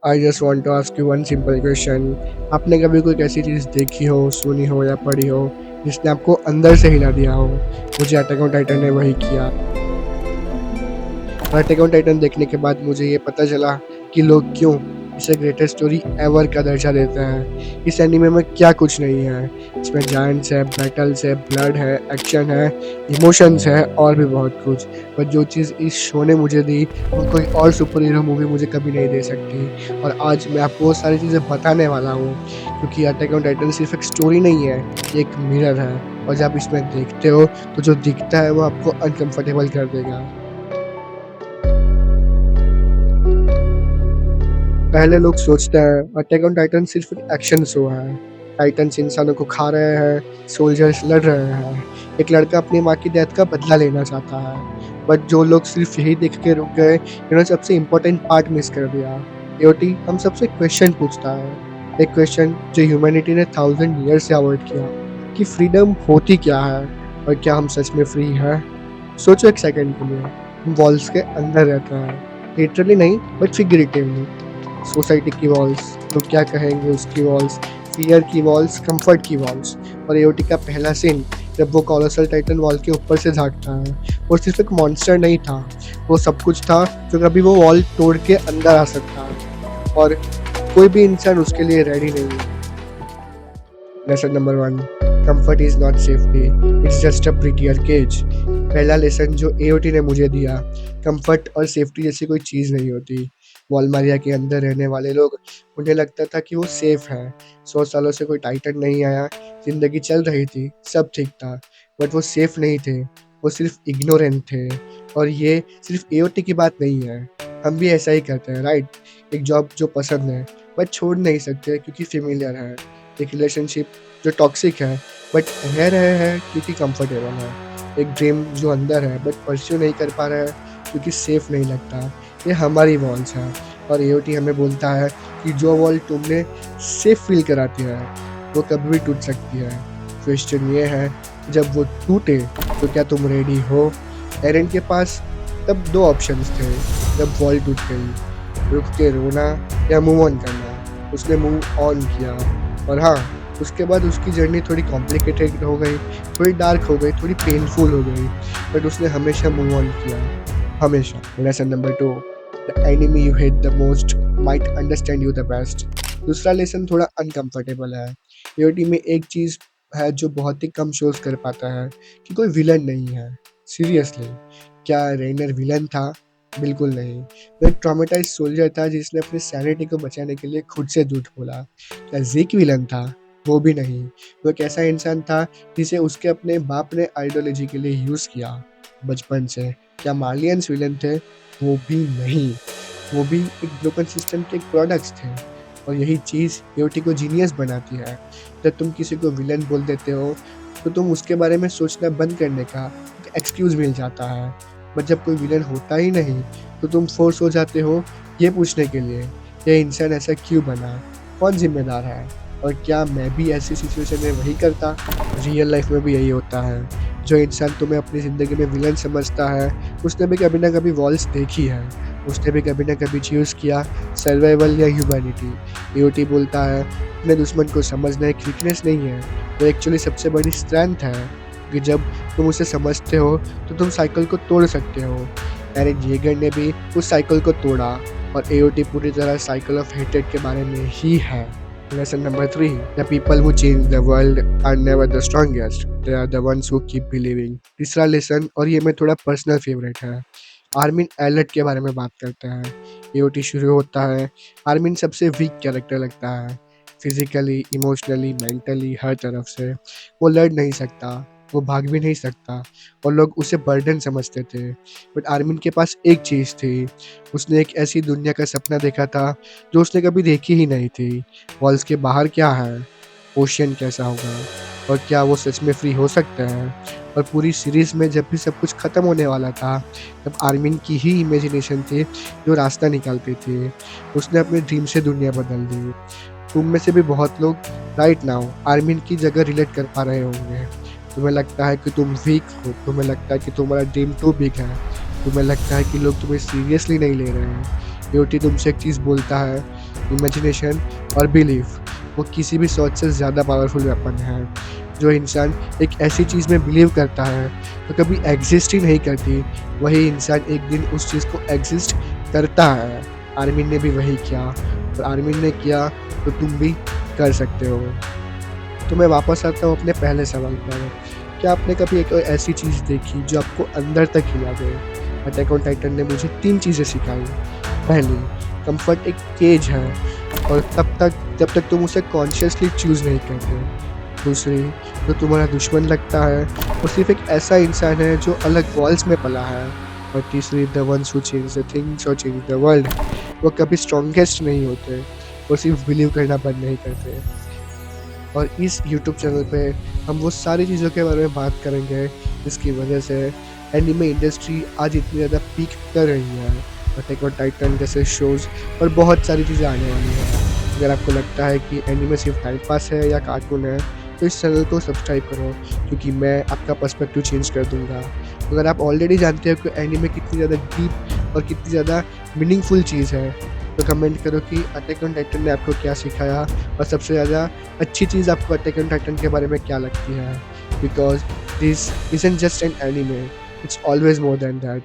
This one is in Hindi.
I just want to ask you one simple question. आपने कभी कोई ऐसी चीज़ देखी हो, सुनी हो या पढ़ी हो जिसने आपको अंदर से हिला दिया हो? मुझे अटैक ऑन टाइटन ने वही किया। और अटैक ऑन टाइटन देखने के बाद मुझे ये पता चला कि लोग क्यों इसे ग्रेटेस्ट स्टोरी एवर का दर्जा देते हैं। इस एनीमे में क्या कुछ नहीं है। इसमें जायंट्स है, बैटल्स है, ब्लड है, एक्शन है, इमोशंस है और भी बहुत कुछ। पर जो चीज़ इस शो ने मुझे दी वो कोई और सुपर हीरो मूवी मुझे कभी नहीं दे सकती। और आज मैं आपको वो सारी चीज़ें बताने वाला हूँ, क्योंकि अटैक ऑन टाइटन सिर्फ एक स्टोरी नहीं है, ये एक मिरर है। और जब आप इसमें देखते हो तो जो दिखता है वो आपको अनकंफर्टेबल कर देगा। पहले लोग सोचते हैं अटैक ऑन टाइटन सिर्फ एक एक्शन शो है। टाइटन्स इंसानों को खा रहे हैं, सोल्जर्स लड़ रहे हैं, एक लड़का अपनी माँ की डेथ का बदला लेना चाहता है। बट जो लोग सिर्फ यही देख के रुक गए, इन्होंने सबसे इम्पोर्टेंट पार्ट मिस कर दिया। एओटी हम सबसे क्वेश्चन पूछता है, एक क्वेश्चन जो ह्यूमैनिटी ने 1000 ईयर से अवॉइड किया, कि फ्रीडम होती क्या है और क्या हम सच में फ्री है। सोचो एक सेकंड के लिए, हम वॉल्स के अंदर रहते हैं, लिटरली नहीं बट फिगरेटिवली। सोसाइटी की वॉल्स, लोग क्या कहेंगे उसकी वॉल्स, फियर की वॉल्स, कंफर्ट की वॉल्स। और एओटी का पहला सीन जब वो कोलोसल टाइटन वॉल के ऊपर से झाँकता है, वो सिर्फ एक मॉन्स्टर नहीं था, वो सब कुछ था जो कभी वो वॉल तोड़ के अंदर आ सकता है। और कोई भी इंसान उसके लिए रेडी नहीं है। Lesson number 1, comfort is not safety, it's just a prettier cage. पहला लेसन जो एओटी ने मुझे दिया, कंफर्ट और सेफ्टी जैसी कोई चीज़ नहीं होती। वॉलमारिया के अंदर रहने वाले लोग, उन्हें लगता था कि वो सेफ है। 100 सालों से कोई टाइटन नहीं आया, जिंदगी चल रही थी, सब ठीक था। बट वो सेफ नहीं थे, वो सिर्फ इग्नोरेंट थे। और ये सिर्फ एओटी की बात नहीं है, हम भी ऐसा ही करते हैं, राइट? एक जॉब जो पसंद है बट छोड़ नहीं सकते क्योंकि फेमिलियर है। एक रिलेशनशिप जो टॉक्सिक है बट रह रहे हैं क्योंकि कंफर्टेबल है। एक ड्रीम जो अंदर है बट परस्यू नहीं कर पा रहा है क्योंकि सेफ नहीं लगता। ये हमारी वॉल्स है। और एओटी हमें बोलता है कि जो वॉल तुमने सेफ फील कराती है वो कभी भी टूट सकती है। क्वेश्चन ये है, जब वो टूटे तो क्या तुम रेडी हो? एरन के पास तब दो ऑप्शंस थे जब वॉल टूट गई, रुक के रोना या मूव ऑन करना। उसने मूव ऑन किया। और हाँ, उसके बाद उसकी जर्नी थोड़ी कॉम्प्लिकेटेड हो गई, थोड़ी डार्क हो गई, थोड़ी पेनफुल हो गई, बट उसने हमेशा मूव ऑन किया, हमेशा। Lesson number 2, the enemy you hate the most might understand you the best. दूसरा लेसन थोड़ा अनकंफर्टेबल है। एओटी में एक चीज़ है जो बहुत ही कम शोज कर पाता है, कि कोई विलन नहीं है। सीरियसली, क्या रेनर विलन था? बिल्कुल नहीं। वो एक ट्रॉमेटाइज्ड सोल्जर था जिसने अपनी सैनिटी को बचाने के लिए खुद से झूठ बोला। क्या ज़ेक विलन था? वो भी नहीं। वो एक ऐसा इंसान था जिसे उसके अपने बाप ने आइडियोलॉजी के लिए यूज़ किया बचपन से। क्या मार्लियंस विलन थे? वो भी नहीं। वो भी एक ब्रोकन सिस्टम के प्रोडक्ट्स थे। और यही चीज़ एओटी को जीनियस बनाती है। जब तुम किसी को विलन बोल देते हो तो तुम उसके बारे में सोचना बंद करने का एक्सक्यूज़ मिल जाता है। बट जब कोई विलन होता ही नहीं तो तुम फोर्स हो जाते हो ये पूछने के लिए, ये इंसान ऐसा क्यों बना, कौन जिम्मेदार है, और क्या मैं भी ऐसी सिचुएशन में वही करता? रियल लाइफ में भी यही होता है। जो इंसान तुम्हें अपनी ज़िंदगी में विलन समझता है उसने भी कभी ना कभी वॉल्स देखी है, उसने भी कभी ना कभी चूज़ किया सर्वाइवल या ह्यूमैनिटी। एओटी बोलता है अपने दुश्मन को समझना एक वीकनेस नहीं है, वो एक्चुअली सबसे बड़ी स्ट्रेंथ है, कि जब तुम उसे समझते हो तो तुम साइकिल को तोड़ सकते हो। एरन येगर ने भी उस साइकिल को तोड़ा। और एओटी पूरी तरह साइकिल ऑफ हेट्रेड के बारे में ही है। Lesson number 3, the people who change the world are never the strongest, they are the ones who keep believing. तीसरा लेसन, और ये मैं थोड़ा पर्सनल फेवरेट है, आर्मिन एलर्ट के बारे में बात करते हैं। एओटी शुरू होता है, आर्मिन सबसे वीक कैरेक्टर लगता है, फिजिकली, इमोशनली, मेंटली, हर तरफ से। वो लड़ नहीं सकता, वो भाग भी नहीं सकता, और लोग उसे बर्डन समझते थे। बट आर्मिन के पास एक चीज़ थी, उसने एक ऐसी दुनिया का सपना देखा था जो उसने कभी देखी ही नहीं थी। वॉल्स के बाहर क्या है, ओशियन कैसा होगा, और क्या वो सच में फ्री हो सकते हैं? और पूरी सीरीज़ में जब भी सब कुछ ख़त्म होने वाला था तब आर्मिन की ही इमेजिनेशन थी जो रास्ता निकालती थी। उसने अपने ड्रीम से दुनिया बदल दी। तुम में से भी बहुत लोग राइट नाउ आर्मिन की जगह रिलेट कर पा रहे होंगे। तुम्हें लगता है कि तुम वीक हो, तुम्हें लगता है कि तुम्हारा ड्रीम टू बिग है, तुम्हें लगता है कि लोग तुम्हें सीरियसली नहीं ले रहे हैं। एओटी तुमसे एक चीज़ बोलता है, इमेजिनेशन और बिलीफ, वो किसी भी सोच से ज़्यादा पावरफुल वेपन है। जो इंसान एक ऐसी चीज़ में बिलीव करता है, जो कभी एग्ज़िस्ट ही नहीं करती, वही इंसान एक दिन उस चीज़ को एग्ज़िस्ट करता है। आर्मिन ने भी वही किया, और आर्मिन ने किया तो तुम भी कर सकते हो। तो मैं वापस आता हूँ अपने पहले सवाल पर। क्या आपने कभी एक ऐसी चीज़ देखी जो आपको अंदर तक हिला दे? अटैक ऑन टाइटन ने मुझे 3 चीज़ें सिखाई। पहली, कम्फ़र्ट एक केज है और जब तक तुम उसे कॉन्शियसली चूज़ नहीं करते। दूसरी, जो तुम्हारा दुश्मन लगता है, वो सिर्फ़ एक ऐसा इंसान है जो अलग वॉल्स में पला है। और तीसरी, the ones who change the things और चेंज द वर्ल्ड, वो कभी स्ट्रॉन्गेस्ट नहीं होते, वो सिर्फ़ बिलीव करना बंद नहीं करते। और इस यूट्यूब चैनल पे हम वो सारी चीज़ों के बारे में बात करेंगे जिसकी वजह से एनिमे इंडस्ट्री आज इतनी ज़्यादा पीक कर रही है। अटैक ऑन टाइटन जैसे शोज़ और बहुत सारी चीज़ें आने वाली हैं। अगर आपको लगता है कि एनिमे सिर्फ टाइम पास है या कार्टून है, तो इस चैनल को सब्सक्राइब करो, क्योंकि मैं आपका पर्सपेक्टिव चेंज कर दूँगा। अगर आप ऑलरेडी जानते हो कि एनिमे कितनी ज़्यादा डीप और कितनी ज़्यादा मीनिंगफुल चीज़ है, तो कमेंट करो कि अटैक ऑन टाइटन ने आपको क्या सिखाया, और सबसे ज़्यादा अच्छी चीज़ आपको अटैक ऑन टाइटन के बारे में क्या लगती है? Because this isn't just an anime, it's always more than that.